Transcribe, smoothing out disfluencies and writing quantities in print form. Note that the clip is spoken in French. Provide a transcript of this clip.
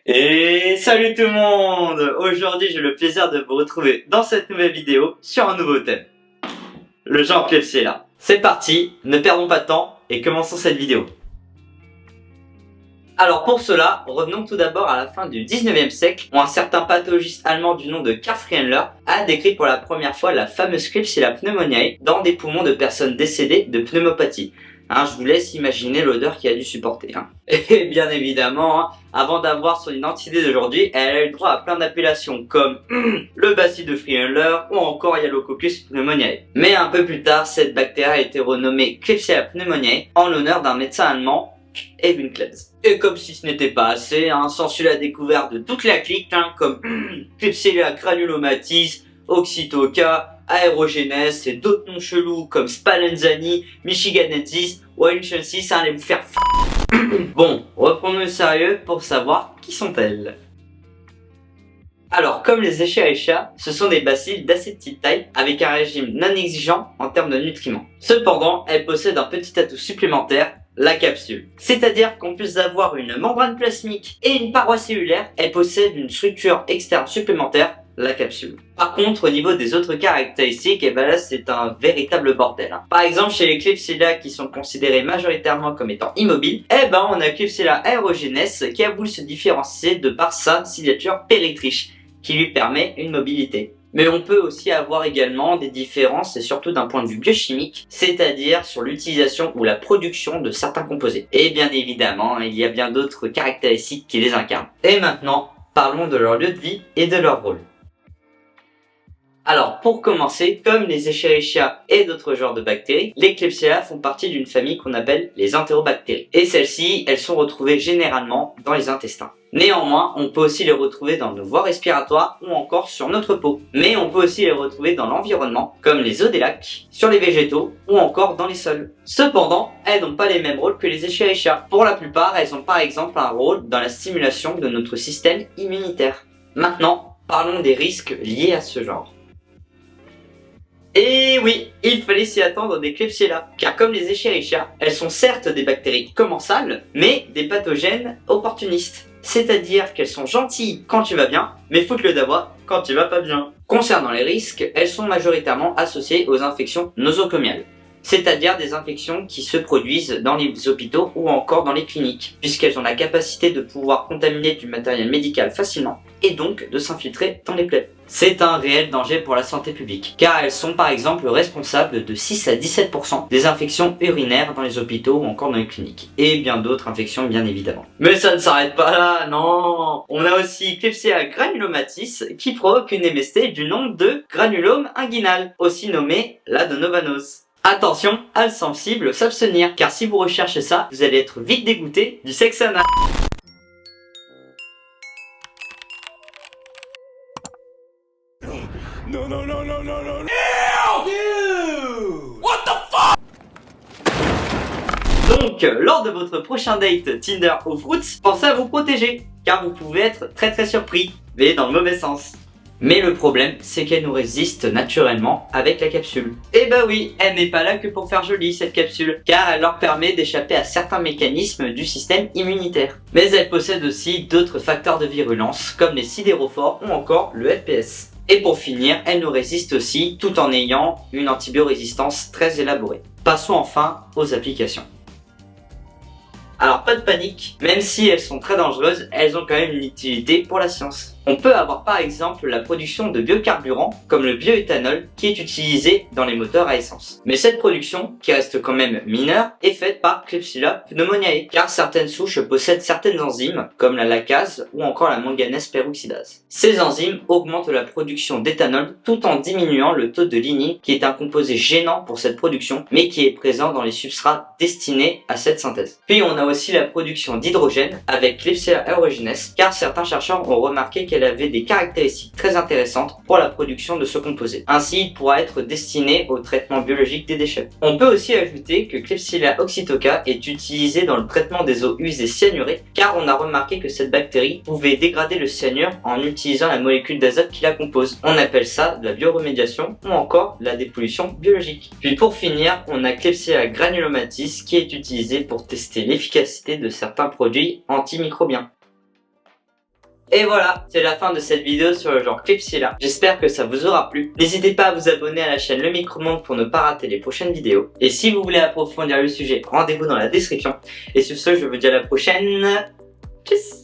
Et salut tout le monde! Aujourd'hui j'ai le plaisir de vous retrouver dans cette nouvelle vidéo sur un nouveau thème. Le genre Klebsiella. C'est parti, ne perdons pas de temps et commençons cette vidéo. Alors pour cela, revenons tout d'abord à la fin du 19e siècle où un certain pathologiste allemand du nom de Karl Friedler a décrit pour la première fois la fameuse Klebsiella pneumoniae dans des poumons de personnes décédées de pneumopathie. Je vous laisse imaginer l'odeur qu'il a dû supporter. Et bien évidemment, avant d'avoir son identité d'aujourd'hui, elle a eu droit à plein d'appellations comme le bacille de Friedler ou encore Yalococcus pneumoniae. Mais un peu plus tard, cette bactérie a été renommée Klebsiella pneumoniae en l'honneur d'un médecin allemand, Edwin Klebs. Et comme si ce n'était pas assez, s'ensuit la découverte de toute la clique comme Klebsiella granulomatis, Oxytoca, Aerogenes et d'autres noms chelous comme Spallanzani, Michiganensis, Wellingtonsis, allez vous faire Bon, reprenons le sérieux pour savoir qui sont-elles. Alors, comme les Escherichia, ce sont des bacilles d'assez petite taille avec un régime non exigeant en termes de nutriments. Cependant, elles possèdent un petit atout supplémentaire, la capsule. C'est-à-dire qu'en plus d'avoir une membrane plasmique et une paroi cellulaire, elles possèdent une structure externe supplémentaire, la capsule. Par contre, au niveau des autres caractéristiques, là c'est un véritable bordel. Par exemple, chez les Klebsiella qui sont considérés majoritairement comme étant immobiles, on a Klebsiella aerogenes qui a voulu se différencier de par sa ciliature péritriche, qui lui permet une mobilité. Mais on peut aussi avoir également des différences et surtout d'un point de vue biochimique, c'est-à-dire sur l'utilisation ou la production de certains composés. Et bien évidemment, il y a bien d'autres caractéristiques qui les incarnent. Et maintenant, parlons de leur lieu de vie et de leur rôle. Alors, pour commencer, comme les Escherichia et d'autres genres de bactéries, les Klebsiella font partie d'une famille qu'on appelle les entérobactéries. Et celles-ci, elles sont retrouvées généralement dans les intestins. Néanmoins, on peut aussi les retrouver dans nos voies respiratoires ou encore sur notre peau. Mais on peut aussi les retrouver dans l'environnement, comme les eaux des lacs, sur les végétaux ou encore dans les sols. Cependant, elles n'ont pas les mêmes rôles que les Escherichia. Pour la plupart, elles ont par exemple un rôle dans la stimulation de notre système immunitaire. Maintenant, parlons des risques liés à ce genre. Et oui, il fallait s'y attendre des Klebsiella, car comme les Escherichia, elles sont certes des bactéries commensales, mais des pathogènes opportunistes. C'est-à-dire qu'elles sont gentilles quand tu vas bien, mais foutent le dawa quand tu vas pas bien. Concernant les risques, elles sont majoritairement associées aux infections nosocomiales, c'est-à-dire des infections qui se produisent dans les hôpitaux ou encore dans les cliniques, puisqu'elles ont la capacité de pouvoir contaminer du matériel médical facilement et donc de s'infiltrer dans les plaies. C'est un réel danger pour la santé publique, car elles sont par exemple responsables de 6 à 17% des infections urinaires dans les hôpitaux ou encore dans les cliniques, et bien d'autres infections bien évidemment. Mais ça ne s'arrête pas là, non. On a aussi Klebsiella granulomatis qui provoque une MST du nom de granulome inguinal, aussi nommé l'adenovanose. Attention, âme sensible, s'abstenir, car si vous recherchez ça, vous allez être vite dégoûté du sexe anal. No, no, no, no, no, no. Dude! What the fuck? Donc, lors de votre prochain date Tinder ou Fruits, pensez à vous protéger, car vous pouvez être très surpris, mais dans le mauvais sens. Mais le problème, c'est qu'elle nous résiste naturellement avec la capsule. Et bah oui, elle n'est pas là que pour faire joli cette capsule, car elle leur permet d'échapper à certains mécanismes du système immunitaire. Mais elle possède aussi d'autres facteurs de virulence, comme les sidérophores ou encore le LPS. Et pour finir, elle nous résiste aussi tout en ayant une antibiorésistance très élaborée. Passons enfin aux applications. Alors pas de panique, même si elles sont très dangereuses, elles ont quand même une utilité pour la science. On peut avoir par exemple la production de biocarburants comme le bioéthanol qui est utilisé dans les moteurs à essence. Mais cette production, qui reste quand même mineure, est faite par Klebsiella pneumoniae, car certaines souches possèdent certaines enzymes comme la lacase ou encore la manganèse peroxydase. Ces enzymes augmentent la production d'éthanol tout en diminuant le taux de lignine qui est un composé gênant pour cette production mais qui est présent dans les substrats destinés à cette synthèse. Puis on a aussi la production d'hydrogène avec Klebsiella aerogenes, car certains chercheurs ont remarqué qu'elle avait des caractéristiques très intéressantes pour la production de ce composé. Ainsi, il pourra être destiné au traitement biologique des déchets. On peut aussi ajouter que Klebsiella oxytoca est utilisé dans le traitement des eaux usées cyanurées, car on a remarqué que cette bactérie pouvait dégrader le cyanure en utilisant la molécule d'azote qui la compose. On appelle ça de la bioremédiation ou encore de la dépollution biologique. Puis pour finir, on a Klebsiella granulomatis qui est utilisé pour tester l'efficacité de certains produits antimicrobiens. Et voilà, c'est la fin de cette vidéo sur le genre Clipsilla. J'espère que ça vous aura plu. N'hésitez pas à vous abonner à la chaîne Le Micro-Monde pour ne pas rater les prochaines vidéos. Et si vous voulez approfondir le sujet, rendez-vous dans la description. Et sur ce, je vous dis à la prochaine. Tchuss!